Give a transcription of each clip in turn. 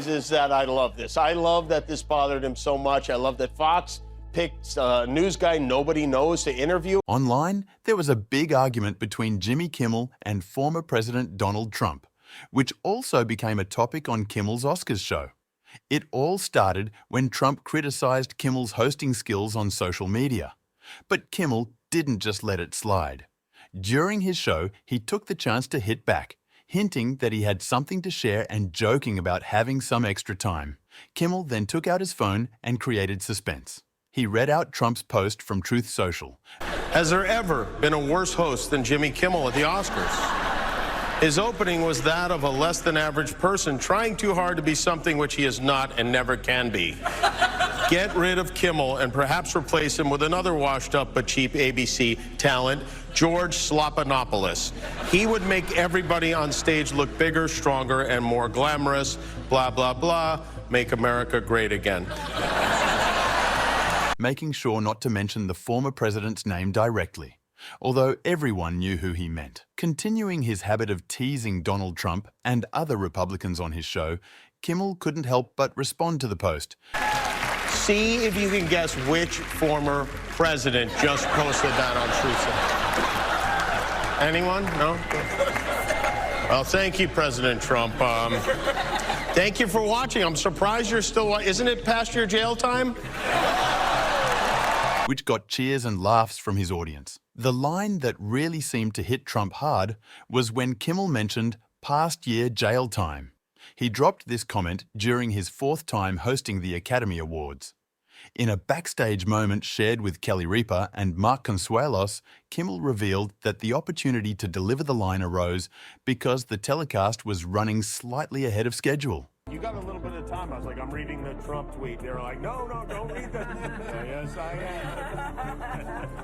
Is that I love this. I love that this bothered him so much. I love that Fox picked a news guy nobody knows to interview. Online, there was a big argument between Jimmy Kimmel and former President Donald Trump, which also became a topic on Kimmel's Oscars show. It all started when Trump criticized Kimmel's hosting skills on social media. But Kimmel didn't just let it slide. During his show, he took the chance to hit back, hinting that he had something to share and joking about having some extra time. Kimmel then took out his phone and created suspense. He read out Trump's post from Truth Social. Has there ever been a worse host than Jimmy Kimmel at the Oscars? His opening was that of a less than average person trying too hard to be something which he is not and never can be. Get rid of Kimmel and perhaps replace him with another washed up but cheap ABC talent, George Slopanopoulos. He would make everybody on stage look bigger, stronger, and more glamorous. Blah, blah, blah. Make America great again. Making sure not to mention the former president's name directly, although everyone knew who he meant. Continuing his habit of teasing Donald Trump and other Republicans on his show, Kimmel couldn't help but respond to the post. See if you can guess which former president just posted that on Truth Social. Anyone? No? Well, thank you, President Trump. Thank you for watching. I'm surprised you're still watching. Isn't it past your jail time? Which got cheers and laughs from his audience. The line that really seemed to hit Trump hard was when Kimmel mentioned past year jail time. He dropped this comment during his 4th time hosting the Academy Awards. In a backstage moment shared with Kelly Ripa and Mark Consuelos, Kimmel revealed that the opportunity to deliver the line arose because the telecast was running slightly ahead of schedule. You got a little bit of time. I was like, I'm reading the Trump tweet. They were like, no, don't read that. Yes, I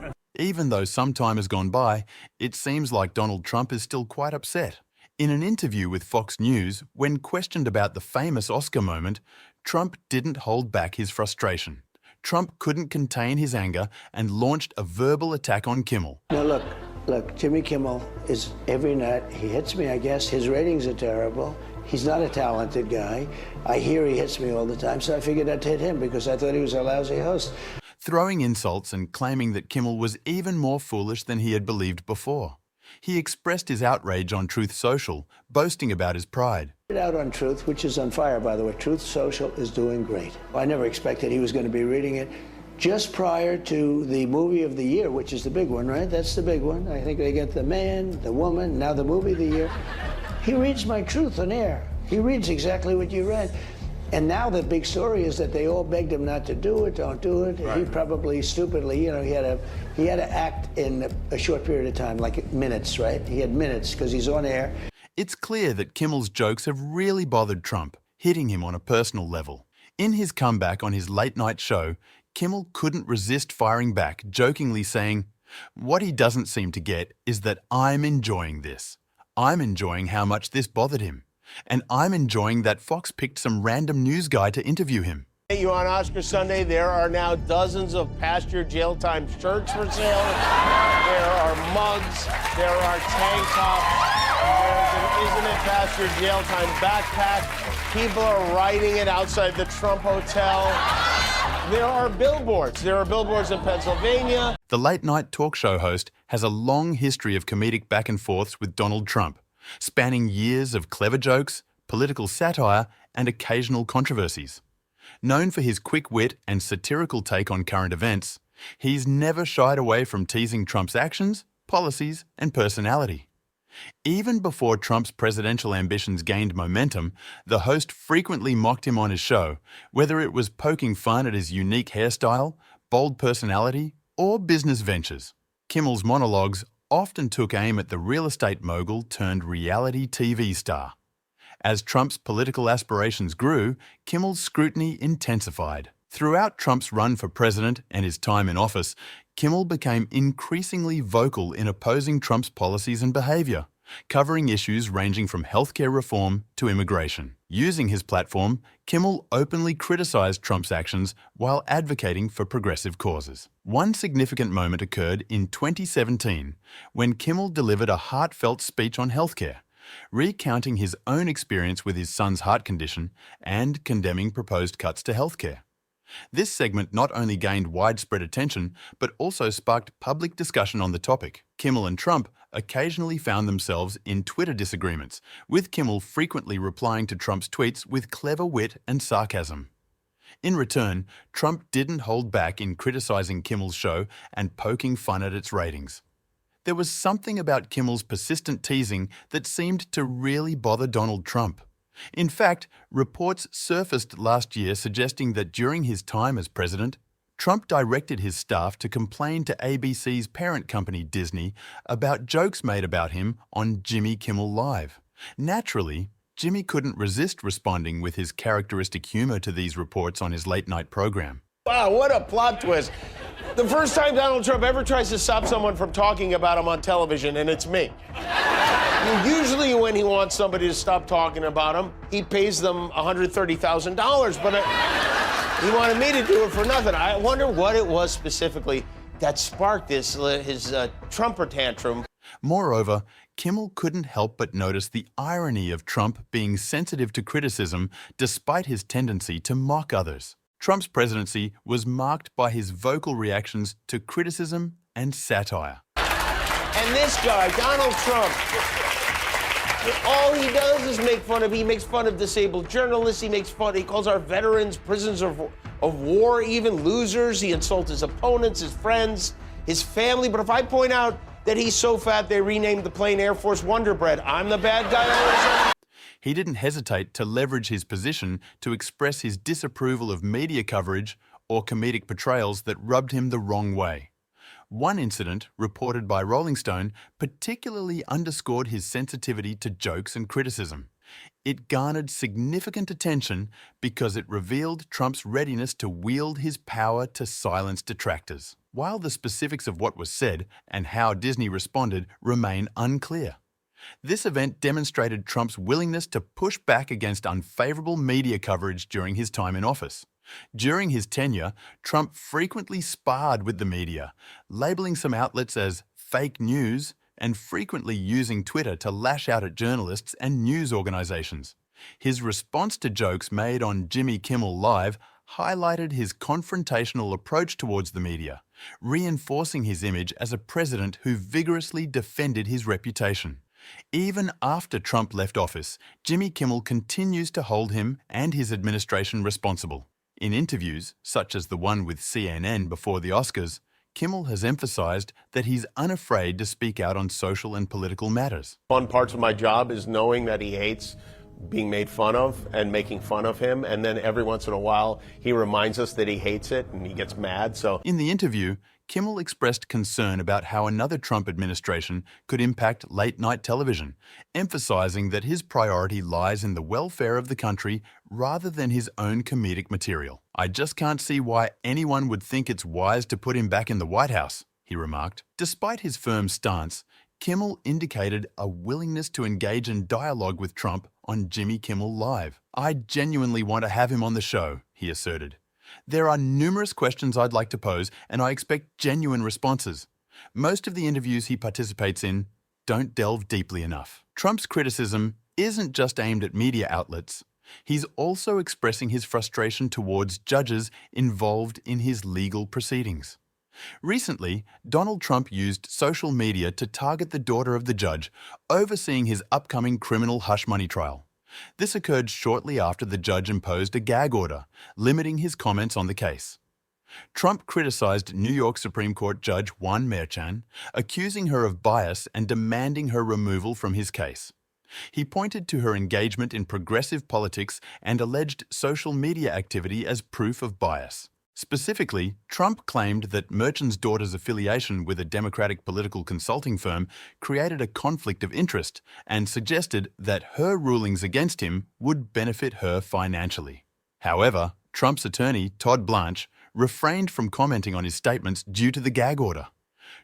am. Even though some time has gone by, it seems like Donald Trump is still quite upset. In an interview with Fox News, when questioned about the famous Oscar moment, Trump didn't hold back his frustration. Trump couldn't contain his anger and launched a verbal attack on Kimmel. Now look, Jimmy Kimmel is every night, he hits me, I guess. His ratings are terrible. He's not a talented guy. I hear he hits me all the time, so I figured I'd hit him because I thought he was a lousy host. Throwing insults and claiming that Kimmel was even more foolish than he had believed before. He expressed his outrage on Truth Social, boasting about his pride. Out on Truth, which is on fire, by the way. Truth Social is doing great. I never expected he was going to be reading it just prior to the movie of the year, which is the big one, right? That's the big one. I think they get the man, the woman, now the movie of the year. He reads my truth on air. He reads exactly what you read. And now the big story is that they all begged him not to do it, don't do it. Right. He probably stupidly, he had to act in a short period of time, like minutes, right? He had minutes because he's on air. It's clear that Kimmel's jokes have really bothered Trump, hitting him on a personal level. In his comeback on his late-night show, Kimmel couldn't resist firing back, jokingly saying, "What he doesn't seem to get is that I'm enjoying this. I'm enjoying how much this bothered him. And I'm enjoying that Fox picked some random news guy to interview him." You on Oscar Sunday, there are now dozens of past your jail time shirts for sale. There are mugs. There are tank tops. There's an Isn't It Past Your Jail Time backpack. People are writing it outside the Trump Hotel. There are billboards. There are billboards in Pennsylvania. The late-night talk show host has a long history of comedic back and forths with Donald Trump, spanning years of clever jokes, political satire, and occasional controversies. Known for his quick wit and satirical take on current events, he's never shied away from teasing Trump's actions, policies, and personality. Even before Trump's presidential ambitions gained momentum, the host frequently mocked him on his show, whether it was poking fun at his unique hairstyle, bold personality, or business ventures. Kimmel's monologues often took aim at the real estate mogul turned reality TV star. As Trump's political aspirations grew, Kimmel's scrutiny intensified. Throughout Trump's run for president and his time in office, Kimmel became increasingly vocal in opposing Trump's policies and behavior, covering issues ranging from healthcare reform to immigration. Using his platform, Kimmel openly criticized Trump's actions while advocating for progressive causes. One significant moment occurred in 2017 when Kimmel delivered a heartfelt speech on healthcare, recounting his own experience with his son's heart condition and condemning proposed cuts to healthcare. This segment not only gained widespread attention, but also sparked public discussion on the topic. Kimmel and Trump occasionally found themselves in Twitter disagreements, with Kimmel frequently replying to Trump's tweets with clever wit and sarcasm. In return, Trump didn't hold back in criticizing Kimmel's show and poking fun at its ratings. There was something about Kimmel's persistent teasing that seemed to really bother Donald Trump. In fact, reports surfaced last year suggesting that during his time as president, Trump directed his staff to complain to ABC's parent company, Disney, about jokes made about him on Jimmy Kimmel Live. Naturally, Jimmy couldn't resist responding with his characteristic humor to these reports on his late-night program. Wow, what a plot twist. The first time Donald Trump ever tries to stop someone from talking about him on television, and it's me. Usually when he wants somebody to stop talking about him, he pays them $130,000, but he wanted me to do it for nothing. I wonder what it was specifically that sparked his Trumper tantrum. Moreover, Kimmel couldn't help but notice the irony of Trump being sensitive to criticism despite his tendency to mock others. Trump's presidency was marked by his vocal reactions to criticism and satire. And this guy, Donald Trump, all he does is make fun of, he makes fun of disabled journalists, he calls our veterans prisoners of war, even losers. He insults his opponents, his friends, his family. But if I point out that he's so fat they renamed the plane Air Force Wonder Bread, I'm the bad guy all of a sudden? He didn't hesitate to leverage his position to express his disapproval of media coverage or comedic portrayals that rubbed him the wrong way. One incident, reported by Rolling Stone, particularly underscored his sensitivity to jokes and criticism. It garnered significant attention because it revealed Trump's readiness to wield his power to silence detractors. While the specifics of what was said and how Disney responded remain unclear. This event demonstrated Trump's willingness to push back against unfavorable media coverage during his time in office. During his tenure, Trump frequently sparred with the media, labeling some outlets as fake news and frequently using Twitter to lash out at journalists and news organizations. His response to jokes made on Jimmy Kimmel Live highlighted his confrontational approach towards the media, reinforcing his image as a president who vigorously defended his reputation. Even after Trump left office, Jimmy Kimmel continues to hold him and his administration responsible. In interviews, such as the one with CNN before the Oscars, Kimmel has emphasized that he's unafraid to speak out on social and political matters. Fun parts of my job is knowing that he hates being made fun of and making fun of him, and then every once in a while he reminds us that he hates it and he gets mad. So in the interview, Kimmel expressed concern about how another Trump administration could impact late-night television, emphasizing that his priority lies in the welfare of the country rather than his own comedic material. "I just can't see why anyone would think it's wise to put him back in the White House," he remarked. Despite his firm stance, Kimmel indicated a willingness to engage in dialogue with Trump on Jimmy Kimmel Live. "I genuinely want to have him on the show," he asserted. "There are numerous questions I'd like to pose, and I expect genuine responses. Most of the interviews he participates in don't delve deeply enough." Trump's criticism isn't just aimed at media outlets. He's also expressing his frustration towards judges involved in his legal proceedings. Recently, Donald Trump used social media to target the daughter of the judge overseeing his upcoming criminal hush money trial. This occurred shortly after the judge imposed a gag order, limiting his comments on the case. Trump criticized New York Supreme Court Judge Juan Merchan, accusing her of bias and demanding her removal from his case. He pointed to her engagement in progressive politics and alleged social media activity as proof of bias. Specifically, Trump claimed that Merchan's daughter's affiliation with a Democratic political consulting firm created a conflict of interest and suggested that her rulings against him would benefit her financially. However, Trump's attorney, Todd Blanche, refrained from commenting on his statements due to the gag order.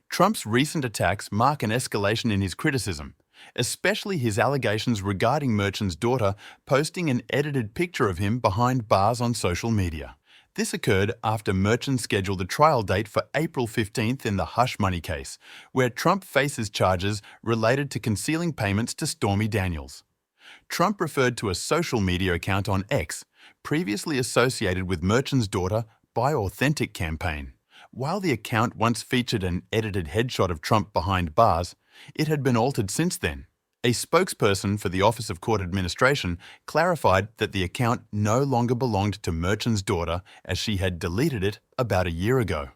Trump's recent attacks mark an escalation in his criticism, especially his allegations regarding Merchan's daughter posting an edited picture of him behind bars on social media. This occurred after Merchant scheduled a trial date for April 15th in the hush money case, where Trump faces charges related to concealing payments to Stormy Daniels. Trump referred to a social media account on X, previously associated with Merchant's daughter, Buy Authentic campaign. While the account once featured an edited headshot of Trump behind bars, it had been altered since then. A spokesperson for the Office of Court Administration clarified that the account no longer belonged to Merchant's daughter as she had deleted it about a year ago.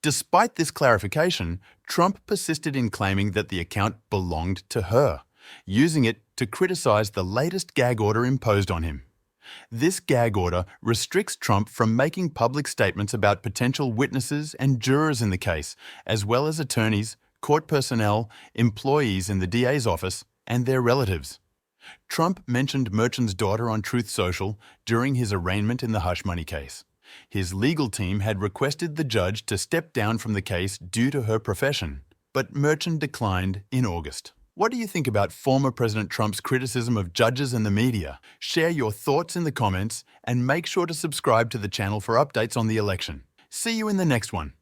Despite this clarification, Trump persisted in claiming that the account belonged to her, using it to criticize the latest gag order imposed on him. This gag order restricts Trump from making public statements about potential witnesses and jurors in the case, as well as attorneys, court personnel, employees in the DA's office, and their relatives. Trump mentioned Merchant's daughter on Truth Social during his arraignment in the hush money case. His legal team had requested the judge to step down from the case due to her profession, but Merchant declined in August. What do you think about former President Trump's criticism of judges and the media? Share your thoughts in the comments and make sure to subscribe to the channel for updates on the election. See you in the next one.